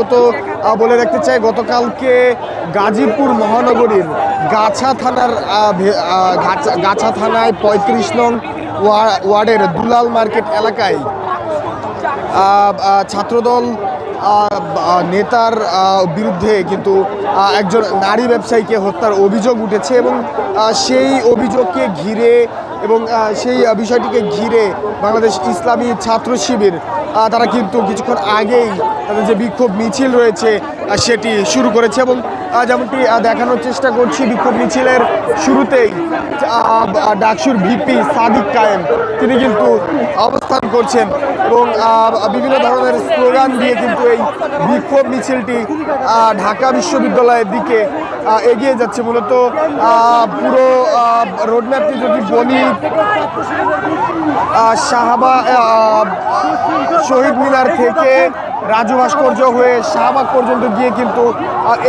মূলত বলে রাখতে চাই, গতকালকে গাজীপুর মহানগরীর গাছা থানায় ৩৫ নং ওয়ার্ডের দুলাল মার্কেট এলাকায় ছাত্রদল নেতার বিরুদ্ধে কিন্তু একজন নারী ব্যবসায়ীকে হত্যার অভিযোগ উঠেছে এবং সেই অভিযোগকে ঘিরে এবং সেই বিষয়টিকে ঘিরে বাংলাদেশ ইসলামী ছাত্র শিবির তারা কিন্তু কিছুক্ষণ আগেই তাদের যে বিক্ষোভ মিছিল রয়েছে সেটি শুরু করেছে এবং যেমনটি দেখানোর চেষ্টা করছি, বিক্ষোভ মিছিলের শুরুতেই ডাকসুর ভিপি সাদিক কায়েম তিনি কিন্তু অবস্থান করছেন এবং বিভিন্ন ধরনের স্লোগান দিয়ে কিন্তু এই বিক্ষোভ মিছিলটি ঢাকা বিশ্ববিদ্যালয়ের দিকে এগিয়ে যাচ্ছে। মূলত পুরো রোডম্যাপটি যদি বলি, শহীদ মিনার থেকে রাজু ভাস্কর্য হয়ে শাহবাগ পর্যন্ত গিয়ে কিন্তু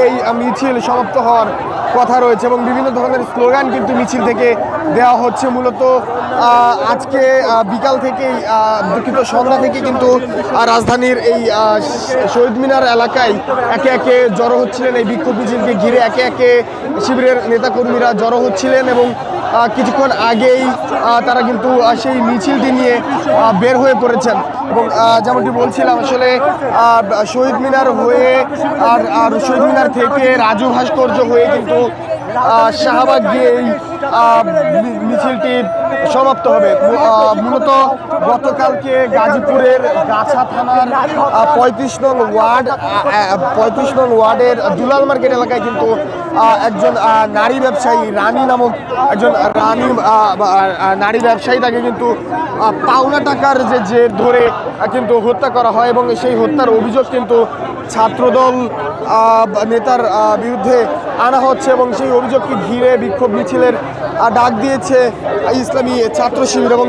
এই মিছিল সমাপ্ত হওয়ার কথা রয়েছে এবং বিভিন্ন ধরনের স্লোগান কিন্তু মিছিল থেকে দেওয়া হচ্ছে। মূলত আজকে বিকাল থেকেই দুঃখিত সন্ধ্যা থেকে কিন্তু রাজধানীর এই শহীদ মিনার এলাকায় একে একে জড়ো হচ্ছিলেন, এই বিক্ষোভ মিছিলকে ঘিরে একে একে শিবিরের নেতাকর্মীরা জড়ো হচ্ছিলেন এবং কিছুক্ষণ আগেই তারা কিন্তু সেই মিছিলটি নিয়ে বের হয়ে পড়েছেন এবং যেমনটি বলছিলাম, আসলে শহীদ মিনার হয়ে আর শহীদ মিনার থেকে রাজু ভাস্কর্য হয়ে কিন্তু শাহবাগ গিয়ে এই মিছিলটি সমাপ্ত হবে। মূলত গতকালকে গাজীপুরের গাছা থানার ৩৫ নং ওয়ার্ডের দুলাল মার্কেট এলাকায় কিন্তু একজন নারী ব্যবসায়ী রানী নামক একজন নারী ব্যবসায়ী তাকে কিন্তু পাওনা টাকার যে ধরে কিন্তু হত্যা করা হয় এবং সেই হত্যার অভিযোগ কিন্তু ছাত্রদল নেতার বিরুদ্ধে আনা হচ্ছে এবং সেই অভিযোগকে ঘিরে বিক্ষোভ মিছিলের ডাক দিয়েছে ইসলামী ছাত্র শিবির এবং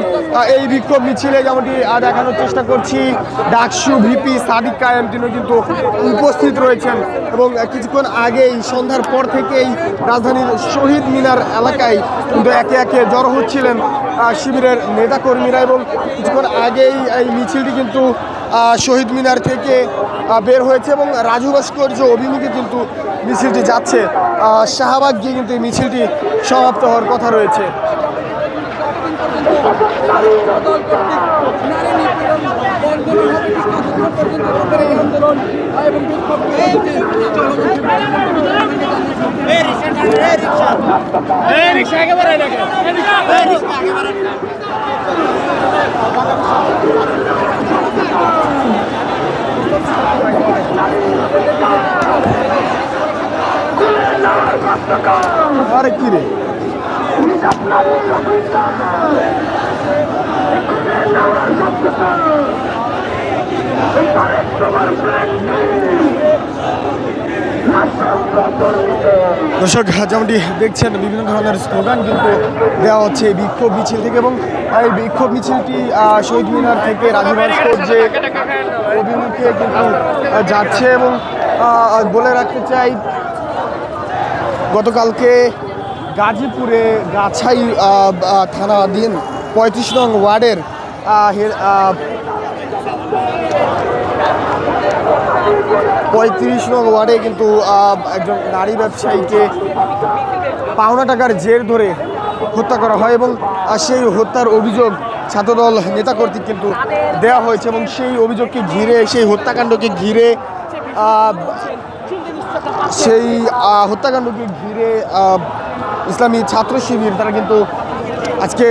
এই বিক্ষোভ মিছিলে যেমনটি দেখানোর চেষ্টা করছি, ডাকসু ভিপি সাদিক কায়েম তিনি কিন্তু উপস্থিত রয়েছেন এবং কিছুক্ষণ আগেই সন্ধ্যার পর থেকেই রাজধানীর শহীদ মিনার এলাকায় কিন্তু একে একে জড়ো হচ্ছিলেন শিবিরের নেতাকর্মীরা এবং কিছুক্ষণ আগেই এই মিছিলটি কিন্তু শহীদ মিনার থেকে বের হয়েছে এবং রাজু ভাস্কর্য অভিমুখে কিন্তু মিছিলটি যাচ্ছে। শাহবাগ গিয়ে কিন্তু এই মিছিলটি সমাপ্ত হওয়ার কথা রয়েছে। আরে কি রে দর্শক, যেমনটি দেখছেন বিভিন্ন ধরনের স্লোগান কিন্তু দেওয়া হচ্ছে এই বিক্ষোভ মিছিল থেকে এবং এই বিক্ষোভ মিছিলটি শহীদ মিনার থেকে রাজু ভাস্কর্যে অভিমুখে কিন্তু যাচ্ছে এবং বলে রাখতে চাই, গতকালকে গাজীপুরে গাছাই থানাধীন ৩৫ নং ওয়ার্ডের ৩৫ নং ওয়ার্ডে কিন্তু একজন নারী ব্যবসায়ীকে পাওনা টাকার জের ধরে হত্যা করা হয় এবং সেই হত্যার অভিযোগ ছাত্রদল নেতা কর্তৃক কিন্তু দেওয়া হয়েছে এবং সেই অভিযোগকে ঘিরে, সেই হত্যাকাণ্ডকে ঘিরে ইসলামী ছাত্র শিবির তারা কিন্তু আজকে